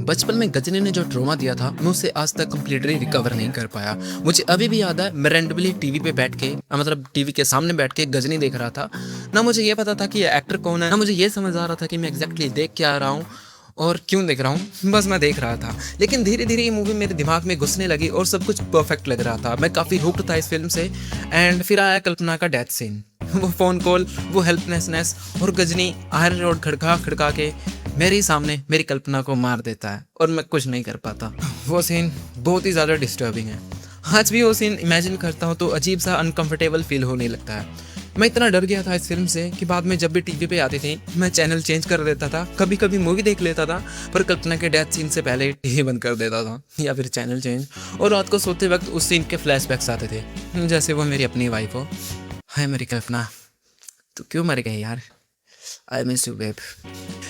बचपन में गजनी ने जो ट्रॉमा दिया था मैं उससे आज तक कम्प्लीटली रिकवर नहीं कर पाया। मुझे अभी भी याद है मैं रैंडमली टीवी पे बैठ के मतलब टीवी के सामने बैठ के गजनी देख रहा था। ना मुझे ये पता था कि ये एक्टर कौन है, ना मुझे ये समझ आ रहा था कि मैं एग्जैक्टली देख क्या आ रहा हूँ और क्यों देख रहा हूँ। बस मैं देख रहा था, लेकिन धीरे धीरे ये मूवी मेरे दिमाग में घुसने लगी और सब कुछ परफेक्ट लग रहा था। मैं काफ़ी हुक्ड था इस फिल्म से। एंड फिर आया कल्पना का डेथ सीन, वो फ़ोन कॉल, वो हेल्पलेसनेस और गजनी आयरन रोड खड़का खड़का के मेरे ही सामने मेरी कल्पना को मार देता है और मैं कुछ नहीं कर पाता। वो सीन बहुत ही ज़्यादा डिस्टर्बिंग है। आज भी वो सीन इमेजिन करता हूँ तो अजीब सा अनकंफर्टेबल फील होने लगता है। मैं इतना डर गया था इस फिल्म से कि बाद में जब भी टीवी पे आती थी मैं चैनल चेंज कर देता था। कभी कभी मूवी देख लेता था पर कल्पना के डेथ सीन से पहले टीवी बंद कर देता था या फिर चैनल चेंज। और रात को सोते वक्त उस सीन के फ्लैशबैक्स आते थे जैसे वो मेरी अपनी वाइफ हो। हाय मेरी कल्पना, तू क्यों मर गई यार? I miss you babe.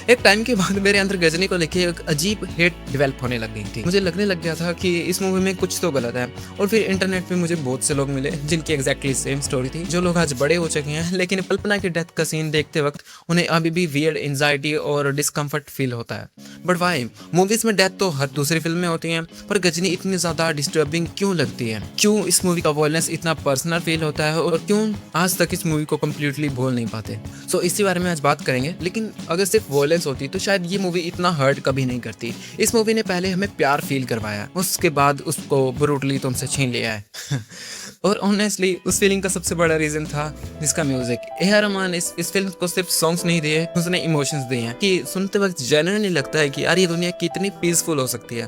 एक टाइम के बाद मेरे अंदर गजनी को लेके एक अजीब हेट डेवलप होने लग गई थी। मुझे लगने लग गया था कि इस मूवी में कुछ तो गलत है। और फिर इंटरनेट पे मुझे बहुत से लोग मिले जिनकी एग्जैक्टली सेम स्टोरी थी, जो लोग आज बड़े हो चुके हैं लेकिन कल्पना की डेथ का सीन देखते वक्त उन्हें अभी भी वियर्ड एंजाइटी और डिस्कम्फर्ट फील होता है। But why? मूवीज में डेथ तो हर दूसरी फिल्म में होती है, पर गजनी इतनी ज्यादा डिस्टर्बिंग क्यों लगती है? क्यों इस मूवी का वॉयलेंस इतना पर्सनल फील होता है और क्यों आज तक इस मूवी को कम्प्लीटली भूल नहीं पाते? सो इसी बारे में आज बात करेंगे। लेकिन अगर सिर्फ वॉयलेंस होती तो शायद ये मूवी इतना हर्ट कभी नहीं करती। इस मूवी ने पहले हमें प्यार फील करवाया, उसके बाद उसको ब्रूटली तुमसे छीन लिया है। और ऑनेस्टली उस फीलिंग का सबसे बड़ा रीजन था जिसका म्यूजिक। ए.आर. रहमान इस फिल्म को सिर्फ सॉन्ग्स नहीं दिए, उसने इमोशंस दिए हैं कि सुनते वक्त जेन्युइनली लगता है कि यार ये दुनिया कितनी पीसफुल हो सकती है।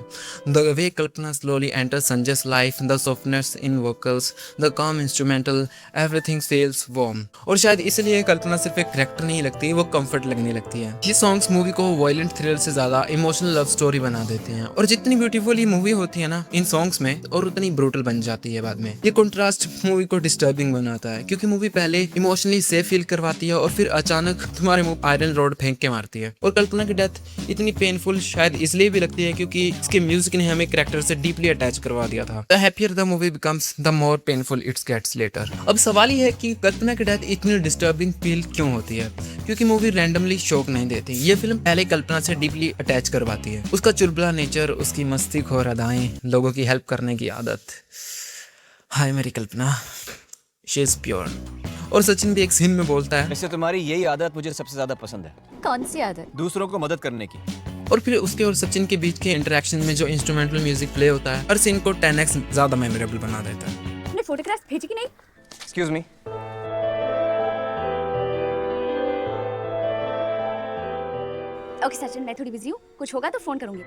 The way Kalpana slowly enter Sanjay's life, the softness in vocals, the calm instrumental, everything feels warm. और शायद इसलिए कल्पना सिर्फ एक कैरेक्टर नहीं लगती, वो कंफर्ट लगने लगती है। ये सॉन्ग्स मूवी को वायलेंट थ्रिलर से ज्यादा इमोशनल लव स्टोरी बना देते हैं। और जितनी ब्यूटीफुल ये मूवी होती है ना इन सॉन्ग्स में, और उतनी ब्रूटल बन जाती है बाद में। ये कंट्रास्ट मूवी को डिस्टर्बिंग बनाता है क्योंकि मूवी पहले इमोशनली सेफ फील करवाती है और फिर अचानक तुम्हारे मुंह आयरन रोड फेंक के मारती है। और कल्पना की डेथ इतनी पेनफुल शायद इसलिए भी लगती है क्योंकि इसके म्यूजिक ने हमें कैरेक्टर से डीपली अटैच करवा दिया था। The happier the movie becomes the more painful it's gets later. अब सवाल ये है कि कल्पना की डेथ इतनी डिस्टर्बिंग फील क्यों होती है? क्योंकि मूवी रैंडमली शौक नहीं देती। ये फिल्म पहले कल्पना से डीपली अटैच करवाती है। उसका चुलबुला नेचर, उसकी मस्तीखोर अदाएं, लोगों की हेल्प करने की आदत। हाय मेरी कल्पना, शी इज प्योर। और सचिन भी एक सीन में बोलता है, वैसे तुम्हारी यही आदत मुझे सबसे ज्यादा पसंद है। कौन सी आदत? दूसरों को मदद करने की। और फिर उसके और सचिन के बीच के इंटरेक्शन में जो इंस्ट्रूमेंटल म्यूजिक प्ले होता है हर सीन को 10x ज्यादा मेमोरेबल बना देता है। तुमने फोटोग्राफ भेजी कि नहीं? Excuse me. ओके सचिन, मैं थोड़ी बिजी हूँ, कुछ होगा तो फोन करूंगी।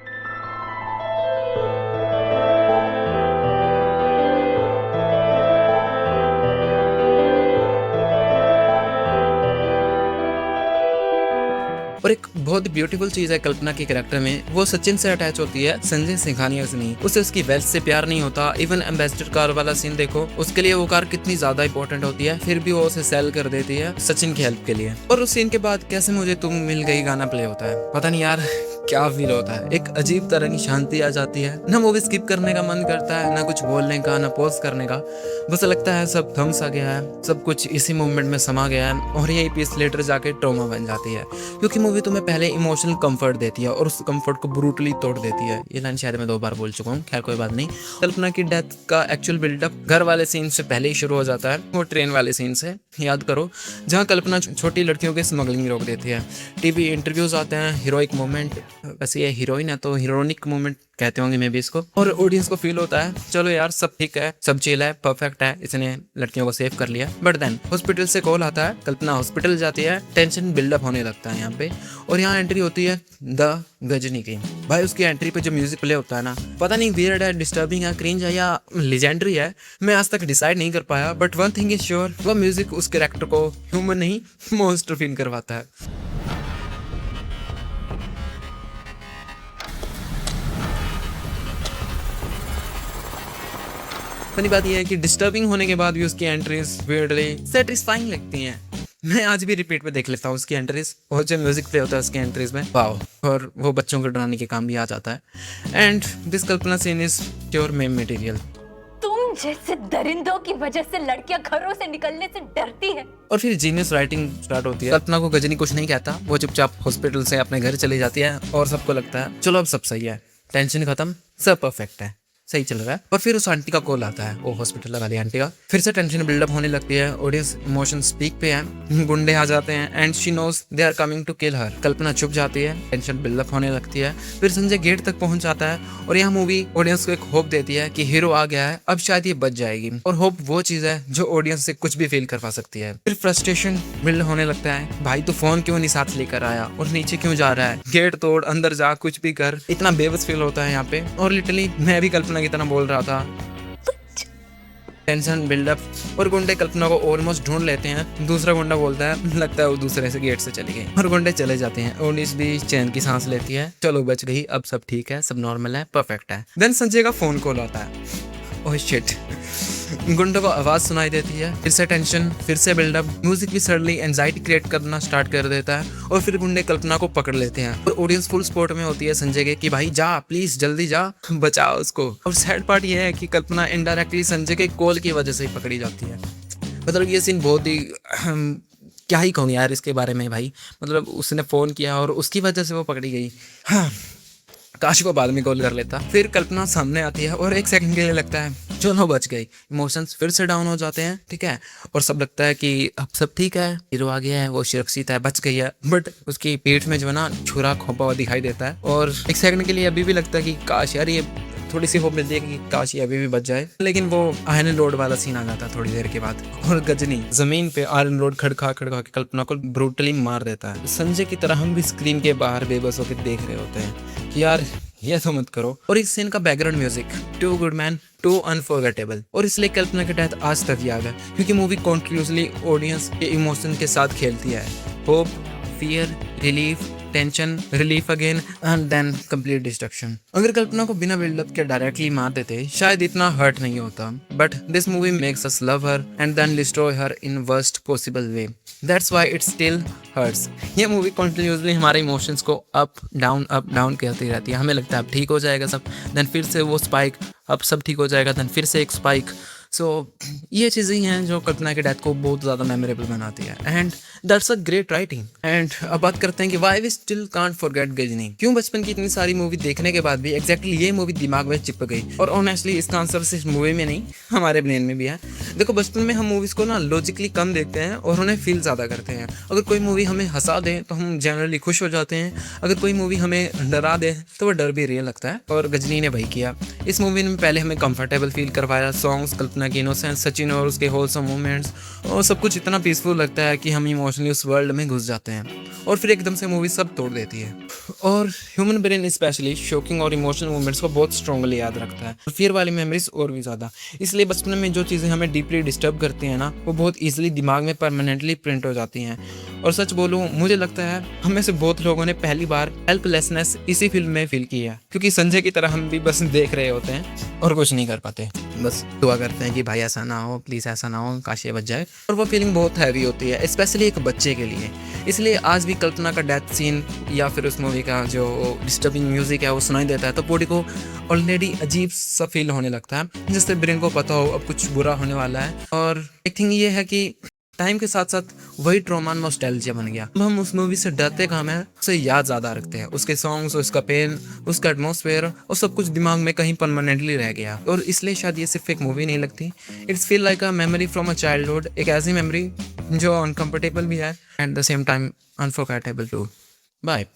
और एक बहुत ब्यूटीफुल चीज है कल्पना के कैरेक्टर में, वो सचिन से अटैच होती है, संजय सिंघानिया से नहीं। उसे उसकी वेल्थ से प्यार नहीं होता। इवन एम्बेसडर कार वाला सीन देखो, उसके लिए वो कार कितनी ज्यादा इंपॉर्टेंट होती है, फिर भी वो उसे सेल कर देती है सचिन की हेल्प के लिए। और उस सीन के बाद कैसे मुझे तुम मिल गई गाना प्ले होता है, पता नहीं यार क्या फील होता है। एक अजीब तरह की शांति आ जाती है, ना मूवी स्किप करने का मन करता है, ना कुछ बोलने का, ना पॉज करने का। बस लगता है सब थम सा गया है, सब कुछ इसी मोमेंट में समा गया है और यही पीस लेटर जाके ट्रॉमा बन जाती है। क्योंकि मूवी तुम्हें पहले इमोशनल कंफर्ट देती है और उस कंफर्ट को ब्रूटली तोड़ देती है। ये लाइन शायद मैं 2 बार बोल चुका हूँ, खैर कोई बात नहीं। कल्पना की डेथ का एक्चुअल बिल्डअप घर वाले सीन से पहले ही शुरू हो जाता है, वो ट्रेन वाले सीन से। याद करो जहाँ कल्पना छोटी लड़कियों की स्मगलिंग रोक देती है। टीवी इंटरव्यूज आते हैं, हीरोइक मोमेंट, वैसे ये हीरोइन है तो हीरोनिक मोमेंट कहते होंगे मे भी इसको। और ऑडियंस को फील होता है चलो यार सब ठीक है, सब चिल है, परफेक्ट है, इसने लड़कियों को सेव कर लिया। बट देन हॉस्पिटल से कॉल आता है, कल्पना हॉस्पिटल जाती है, टेंशन बिल्डअप होने लगता है यहाँ पे। और यहाँ एंट्री होती है द गजनी की। भाई उसकी एंट्री पे जो म्यूजिक प्ले होता है ना, पता नहीं वियर्ड है, डिस्टर्बिंग है, क्रिंज है या लेजेंडरी है, मैं आज तक डिसाइड नहीं कर पाया। But one thing is sure, वो म्यूजिक उस कैरेक्टर को ह्यूमन नहीं मॉन्स्टर फील करवाता है। फनी बात यह है कि डिस्टर्बिंग होने के बाद भी उसकी एंट्रीज वियर्डली सेटिस्फाइंग लगती हैं। मैं आज भी रिपीट पे देख लेता हूँ उसकी एंट्रीज, और जो म्यूजिक प्ले होता है उसकी एंट्रीज में, वाओ। और वो बच्चों को डराने के काम भी आ जाता है। And this Kalpana scene is pure meme material. तुम जैसे दरिंदों की वजह से लड़कियां घरों से निकलने से डरती है। और फिर जीनियस राइटिंग स्टार्ट होती है। कल्पना को गजनी कुछ नहीं कहता, वो चुपचाप हॉस्पिटल से अपने घर चली जाती है और सबको लगता है चलो अब सब सही है। टेंशन खत्म, सब परफेक्ट है, सही चल रहा है। और फिर उस आंटी का कॉल आता है, वो हॉस्पिटल वाली आंटी का। फिर से टेंशन बिल्डअप होने लगती है, ऑडियंस इमोशंस पीक पे है, गुंडे आ जाते हैं and she knows they are coming to kill her. Kalpana चुप जाती है, टेंशन बिल्डअप होने लगती है। फिर संजय गेट तक पहुंच जाता है और यह मूवी ऑडियंस को एक होप देती है कि हीरो आ गया है, अब शायद ये बच जाएगी। और होप वो चीज है जो ऑडियंस से कुछ भी फील करवा सकती है। फिर फ्रस्ट्रेशन बिल्ड होने लगता है, भाई तू फोन क्यों नहीं साथ लेकर आया और नीचे क्यों जा रहा है, गेट तोड़, अंदर जा, कुछ भी कर। इतना बेबस फील होता है यहाँ पे। और लिटरली मैं भी कल्पना की तरह बोल रहा था। टेंशन बिल्डअप और गुंडे कल्पना को ऑलमोस्ट ढूंढ लेते हैं। दूसरा गुंडा बोलता है लगता है वो दूसरे से गेट से चली गई और गुंडे चले जाते हैं। ऑडियंस भी चैन की सांस लेती है, चलो बच गई, अब सब ठीक है, सब नॉर्मल है, परफेक्ट है। देन संजय का फोन कॉल आता है, ओह शिट। गुंडों को आवाज सुनाई देती है, फिर से टेंशन, फिर से बिल्डअप। म्यूजिक भी सडनली एंजाइटी क्रिएट करना स्टार्ट कर देता है और फिर गुंडे कल्पना को पकड़ लेते हैं और ऑडियंस फुल सपोर्ट में होती है संजय के कि भाई जा, प्लीज जल्दी जा, बचाओ उसको। और सैड पार्ट ये है कि कल्पना इनडायरेक्टली संजय के कॉल की वजह से ही पकड़ी जाती है। मतलब ये सीन बहुत ही क्या ही कहूँ यार इसके बारे में भाई। मतलब उसने फोन किया और उसकी वजह से वो पकड़ी गई। हाँ, काश को बाद में कॉल कर लेता। फिर कल्पना सामने आती है और एक सेकंड के लिए लगता है चलो बच गई। इमोशंस फिर से डाउन हो जाते हैं, ठीक है, और सब लगता है कि अब सब ठीक है, हीरो आ गया है, वो सुरक्षित है, बच गई है। बट उसकी पीठ में जो है ना छुरा खोपा हुआ दिखाई देता है और एक सेकंड के लिए अभी भी लगता है कि काश यार ये थोड़ी सी होप मिलती है कि काश ये अभी भी बच जाए। लेकिन वो आयरन रोड वाला सीन आ जाता है थोड़ी देर के बाद और गजनी जमीन पे आयरन रोड खड़खा खड़खा के कल्पना को ब्रूटली मार देता है। संजय की तरह हम भी स्क्रीन के बाहर बेबस होकर देख रहे होते हैं कि यार ये तो मत करो। और इस सीन का background music too good man, too unforgettable. और इसलिए कल्पना के डेथ आज तक याद है क्योंकि मूवी कॉन्टिन्यूसली ऑडियंस के इमोशन के साथ खेलती है। Hope, fear, relief, tension, relief again and then complete destruction. अगर कल्पना को बिना बिल्डअप के डायरेक्टली मार देते शायद इतना हर्ट नहीं होता। But this movie makes us love her and then destroy her in worst possible way. That's why it still hurts. ये मूवी कंटिन्यूसली हमारे इमोशंस को अप डाउन करती रहती है। हमें लगता है अब ठीक हो जाएगा सब, देन फिर से वो स्पाइक, अब सब ठीक हो जाएगा, देन फिर से एक स्पाइक। सो ये चीज़ें ही हैं जो कल्पना के डेथ को बहुत ज़्यादा मेमोरेबल बनाती है and that's a great writing. And अब बात करते हैं कि why we still can't forget Ghajini. क्यों बचपन की इतनी सारी मूवी देखने के बाद भी एग्जैक्टली ये मूवी दिमाग में चिपक गई। और ऑनेस्टली इसका आंसर सिर्फ मूवी में नहीं हमारे ब्रेन में भी है। देखो बचपन में हम मूवीज़ को ना लॉजिकली कम देखते हैं और उन्हें फील ज़्यादा करते हैं। अगर कोई मूवी हमें हंसा दे तो हम जनरली खुश हो जाते हैं, अगर कोई मूवी हमें डरा दे तो वो डर भी रियल लगता है। और गजनी ने वही किया। इस मूवी में पहले हमें कंफर्टेबल फील करवाया, सॉन्ग्स, कल्पना की इनोसेंस, सचिन और उसके होलसम मोमेंट्स और सब कुछ इतना पीसफुल लगता है कि हम इमोशनली उस वर्ल्ड में घुस जाते हैं। और फिर एकदम से मूवी सब तोड़ देती है। और ह्यूमन ब्रेन स्पेशली शॉकिंग और इमोशनल मोमेंट्स को बहुत स्ट्रांगली याद रखता है, और फियर वाली मेमोरीज और भी ज़्यादा। इसलिए बचपन में जो चीज़ें हमें डीपली डिस्टर्ब करती हैं ना, वो बहुत ईजिली दिमाग में परमानेंटली प्रिंट हो जाती हैं। और सच बोलूँ, मुझे लगता है हम में से बहुत लोगों ने पहली बार हेल्पलेसनेस इसी फिल्म में फील की है, क्योंकि संजय की तरह हम भी बस देख रहे होते हैं और कुछ नहीं कर पाते। बस दुआ करते हैं कि भाई ऐसा ना हो, प्लीज़ ऐसा ना हो, काश ये बच जाए। और वो फीलिंग बहुत हैवी होती है, स्पेशली एक बच्चे के लिए। इसलिए आज भी कल्पना का डेथ सीन या फिर उस मूवी का जो डिस्टर्बिंग म्यूजिक है वो सुनाई देता है तो बॉडी को ऑलरेडी अजीब सा फील होने लगता है, जिससे ब्रेन को पता हो अब कुछ बुरा होने वाला है। और एक थिंग ये है कि टाइम के साथ साथ वही ट्रॉमा नॉस्टैल्जिया बन गया। अब हम उस मूवी से डरते कम है, उसे याद ज़्यादा रखते हैं। उसके सॉन्ग्स, उसका पेन, उसका एटमॉस्फेयर और सब कुछ दिमाग में कहीं परमानेंटली रह गया। और इसलिए शायद ये सिर्फ एक मूवी नहीं लगती, it's feel like a memory from a childhood. एक ऐसी मेमोरी जो अनकम्फर्टेबल भी है at the same time unforgettable too. Bye.